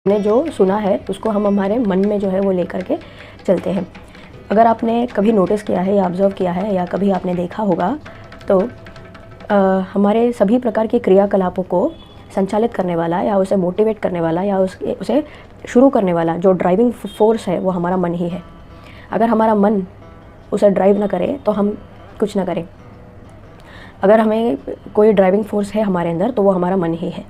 हमने जो सुना है उसको हम हमारे मन में जो है वो लेकर के चलते हैं। अगर आपने कभी नोटिस किया है या ऑब्ज़र्व किया है या कभी आपने देखा होगा तो हमारे सभी प्रकार के क्रियाकलापों को संचालित करने वाला या उसे मोटिवेट करने वाला या उसे शुरू करने वाला जो ड्राइविंग फोर्स है वो हमारा मन ही है। अगर हमारा मन उसे ड्राइव ना करे तो हम कुछ ना करें। अगर हमें कोई ड्राइविंग फोर्स है हमारे अंदर तो वो हमारा मन ही है।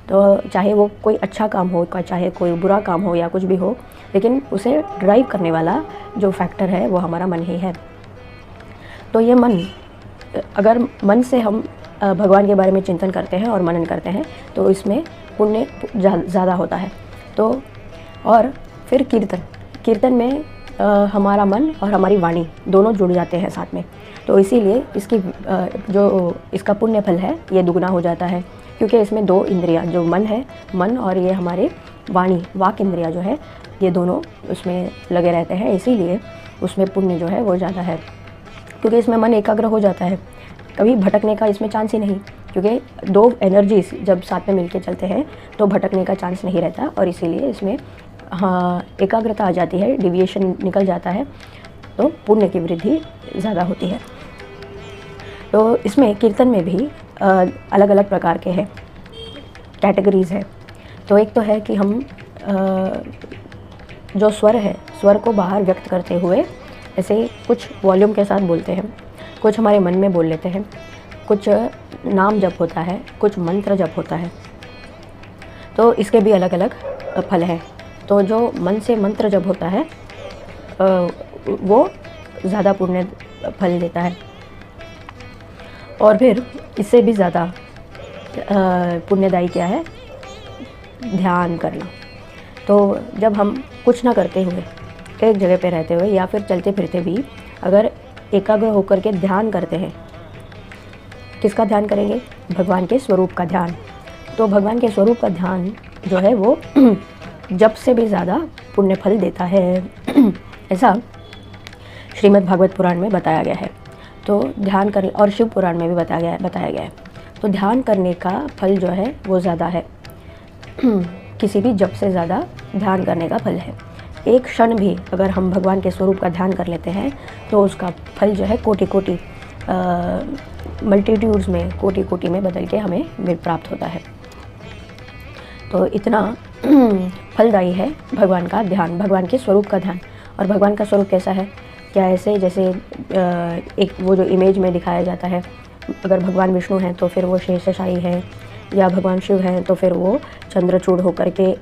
तो चाहे वो कोई अच्छा काम हो, चाहे कोई बुरा काम हो या कुछ भी हो, लेकिन उसे ड्राइव करने वाला जो फैक्टर है वो हमारा मन ही है। तो ये मन, अगर मन से हम भगवान के बारे में चिंतन करते हैं और मनन करते हैं तो इसमें पुण्य ज़्यादा होता है। तो और फिर कीर्तन में हमारा मन और हमारी वाणी दोनों जुड़ जाते हैं साथ में। तो इसीलिए जो इसका पुण्य फल है ये दुगना हो जाता है, क्योंकि इसमें दो इंद्रियां जो मन और ये हमारे वाणी वाक इंद्रिया जो है ये दोनों उसमें लगे रहते हैं। इसीलिए उसमें पुण्य जो है वो ज़्यादा है, क्योंकि इसमें मन एकाग्र हो जाता है। कभी भटकने का इसमें चांस ही नहीं, क्योंकि दो एनर्जीज जब साथ में मिलके चलते हैं तो भटकने का चांस नहीं रहता। और इसीलिए इसमें एकाग्रता आ जाती है, डिविएशन निकल जाता है, तो पुण्य की वृद्धि ज़्यादा होती है। तो इसमें कीर्तन में भी अलग अलग प्रकार के हैं, कैटेगरीज़ है। तो एक तो है कि हम जो स्वर को बाहर व्यक्त करते हुए ऐसे कुछ वॉल्यूम के साथ बोलते हैं, कुछ हमारे मन में बोल लेते हैं, कुछ नाम जप होता है, कुछ मंत्र जप होता है। तो इसके भी अलग अलग फल हैं। तो जो मन से मंत्र जप होता है वो ज़्यादा पुण्य फल देता है। और फिर इससे भी ज़्यादा पुण्यदायी क्या है, ध्यान करना। तो जब हम कुछ ना करते हुए एक जगह पे रहते हुए या फिर चलते फिरते भी अगर एकाग्र होकर के ध्यान करते हैं, किसका ध्यान करेंगे? भगवान के स्वरूप का ध्यान। तो भगवान के स्वरूप का ध्यान जो है वो जप से भी ज़्यादा पुण्य फल देता है ऐसा श्रीमद् भागवत पुराण में बताया गया है। तो ध्यान करने, और शिव पुराण में भी बताया गया है। तो ध्यान करने का फल जो है वो ज़्यादा है किसी भी जप से ज़्यादा ध्यान करने का फल है। एक क्षण भी अगर हम भगवान के स्वरूप का ध्यान कर लेते हैं तो उसका फल जो है कोटि मल्टीट्यूड्स में, कोटि में बदल के हमें प्राप्त होता है। तो इतना फलदायी है भगवान का ध्यान, भगवान के स्वरूप का ध्यान। और भगवान का स्वरूप कैसा है? क्या ऐसे जैसे एक वो जो इमेज में दिखाया जाता है, अगर भगवान विष्णु हैं तो फिर वो शेषशायी हैं, या भगवान शिव हैं तो फिर वो चंद्रचूड़ होकर के